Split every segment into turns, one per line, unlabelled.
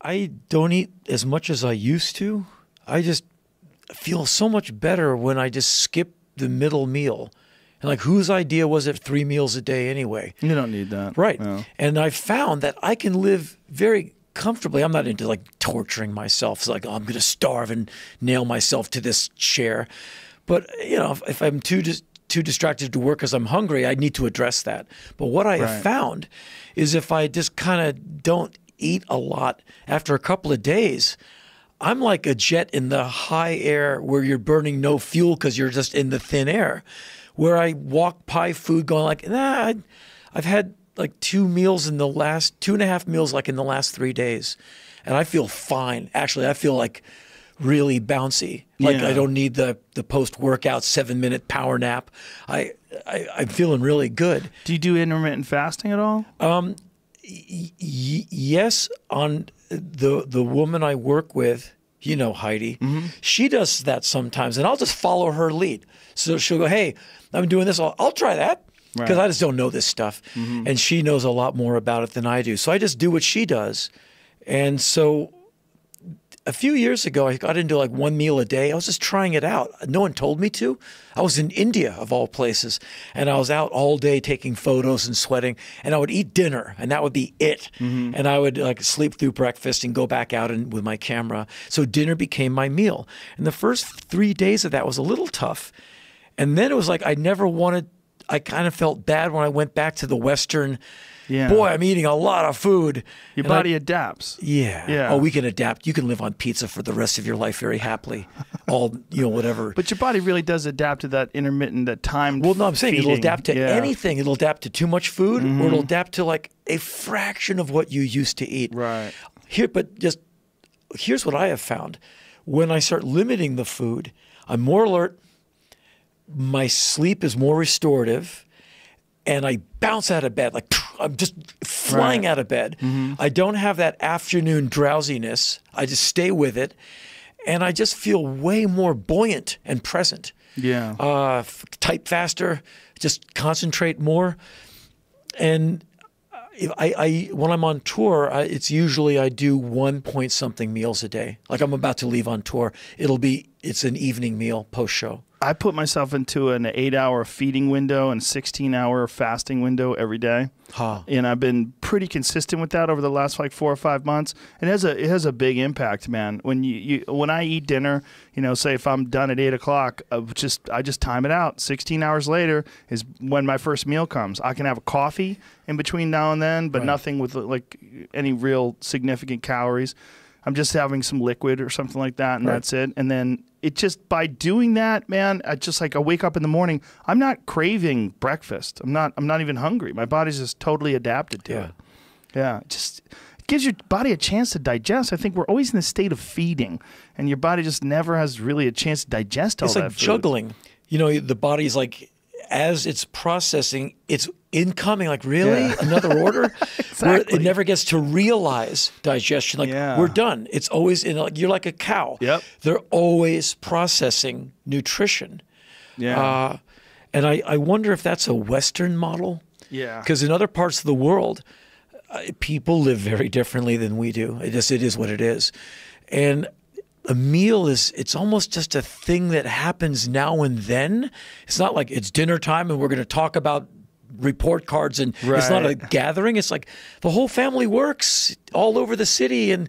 I don't eat as much as I used to. I just feel so much better when I just skip the middle meal. And like, whose idea was it 3 meals a day anyway?
You don't need that.
Right.
No.
And I found that I can live very comfortably. I'm not into like torturing myself. It's like, oh, I'm going to starve and nail myself to this chair. But, you know, if I'm too distracted to work because I'm hungry, I need to address that. But what I have found is if I just kind of don't eat a lot, after a couple of days, I'm like a jet in the high air where you're burning no fuel because you're just in the thin air. Where I walk by food going like, nah, I've had like 2 meals in the last, 2.5 meals like in the last 3 days. And I feel fine. Actually, I feel like really bouncy. Like I don't need the post-workout 7-minute power nap. I'm feeling really good.
Do you do intermittent fasting at all?
Yes, on the woman I work with, you know, Heidi, she does that sometimes, and I'll just follow her lead. So she'll go, hey, I'm doing this. I'll try that because I just don't know this stuff. And she knows a lot more about it than I do. So I just do what she does. And so a few years ago, I got into like 1 meal a day. I was just trying it out. No one told me to. I was in India, of all places, and I was out all day taking photos and sweating, and I would eat dinner, and that would be it. And I would like sleep through breakfast and go back out with my camera. So dinner became my meal. And the first 3 days of that was a little tough. And then it was like I kind of felt bad when I went back to the Western. Boy, I'm eating a lot of food.
Your body adapts.
Yeah. Oh, we can adapt. You can live on pizza for the rest of your life very happily. Whatever.
But your body really does adapt to that intermittent, that timed
Well, no, I'm saying
feeding.
it'll adapt to anything. It'll adapt to too much food, or it'll adapt to like a fraction of what you used to eat.
Right.
Here's what I have found. When I start limiting the food, I'm more alert. My sleep is more restorative, and I bounce out of bed. Like I'm just flying out of bed. I don't have that afternoon drowsiness. I just stay with it, and I just feel way more buoyant and present.
Yeah.
Type faster, just concentrate more. And when I'm on tour, it's usually I do 1 point something meals a day. Like I'm about to leave on tour. It's an evening meal post-show.
I put myself into an 8-hour feeding window and 16-hour fasting window every day. And I've been pretty consistent with that over the last like 4 or 5 months. And it has a big impact, man. When when I eat dinner, say if I'm done at 8 o'clock, I just time it out. 16 hours later is when my first meal comes. I can have a coffee in between now and then, but nothing with like any real significant calories. I'm just having some liquid or something like that, and that's it. And then it just, by doing that, man, I wake up in the morning, I'm not craving breakfast. I'm not even hungry. My body's just totally adapted to it. Yeah, it gives your body a chance to digest. I think we're always in the state of feeding, and your body just never has really a chance to digest all that food.
It's like juggling. The body's like, as it's processing, it's incoming, like, really? Another order?
Exactly.
Where it never gets to realize digestion. Like, we're done. It's always, you're like a cow.
Yep.
They're always processing nutrition.
Yeah.
And I wonder if that's a Western model.
Yeah.
Because in other parts of the world, people live very differently than we do. It is what it is. And a meal it's almost just a thing that happens now and then. It's not like it's dinner time and we're going to talk about report cards, and it's not a gathering. It's like the whole family works all over the city, and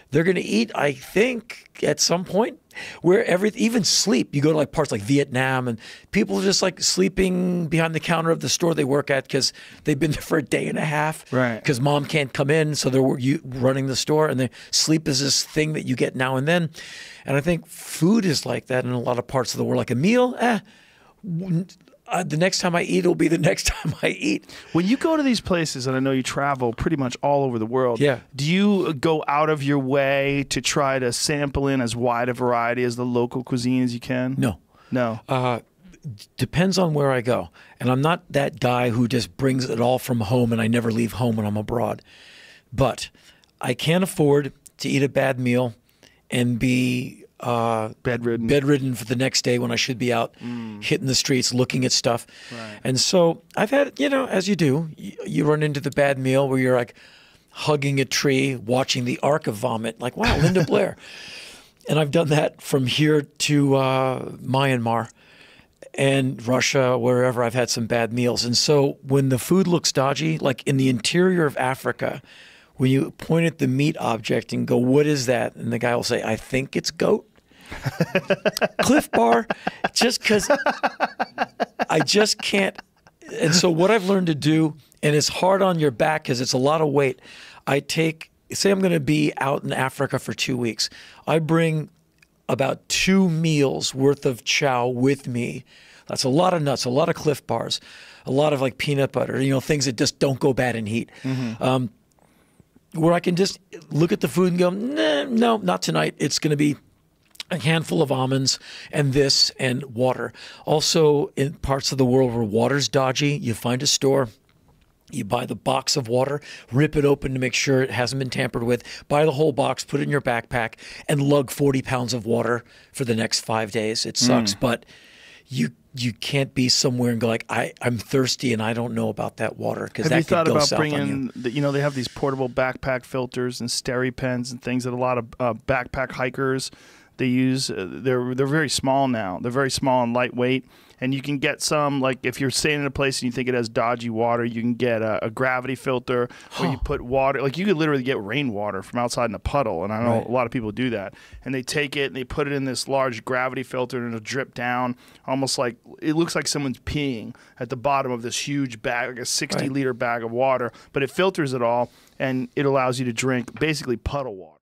they're going to eat, I think, at some point. Where even sleep, you go to like parts like Vietnam, and people are just like sleeping behind the counter of the store they work at because they've been there for a day and a half.
Right.
Because mom can't come in, so they're running the store, and sleep is this thing that you get now and then. And I think food is like that in a lot of parts of the world. Like a meal, the next time I eat will be the next time I eat.
When you go to these places, and I know you travel pretty much all over the world, do you go out of your way to try to sample in as wide a variety as the local cuisine as you can?
No. Depends on where I go. And I'm not that guy who just brings it all from home and I never leave home when I'm abroad. But I can't afford to eat a bad meal and be bedridden for the next day when I should be out hitting the streets looking at stuff. And so I've had, as you do, you run into the bad meal where you're like, hugging a tree, watching the arc of vomit. Like, wow, Linda Blair. And I've done that from here to Myanmar and Russia, wherever I've had some bad meals. And so when the food looks dodgy, like in the interior of Africa, when you point at the meat object and go, what is that? And the guy will say, I think it's goat. Cliff Bar, just because I just can't. And so what I've learned to do, and it's hard on your back because it's a lot of weight, I take, say I'm going to be out in Africa for 2 weeks. I bring about 2 meals worth of chow with me. That's a lot of nuts, a lot of Cliff Bars, a lot of like peanut butter, you know, things that just don't go bad in heat. Where I can just look at the food and go, nah, no, not tonight. It's going to be a handful of almonds and this and water. Also, in parts of the world where water's dodgy, you find a store, you buy the box of water, rip it open to make sure it hasn't been tampered with, buy the whole box, put it in your backpack, and lug 40 pounds of water for the next 5 days. It sucks, but you can't be somewhere and go like, I'm thirsty and I don't know about that water, because that could go south on you. Have you thought about bringing,
you know, they have these portable backpack filters and SteriPens and things that a lot of backpack hikers, they use. They're very small now. They're very small and lightweight. And you can get some, like if you're staying in a place and you think it has dodgy water, you can get a gravity filter where you put water. Like you could literally get rainwater from outside in a puddle. And I know a lot of people do that. And they take it and they put it in this large gravity filter and it'll drip down almost like, it looks like someone's peeing at the bottom of this huge bag, like a 60-liter bag of water. But it filters it all and it allows you to drink basically puddle water.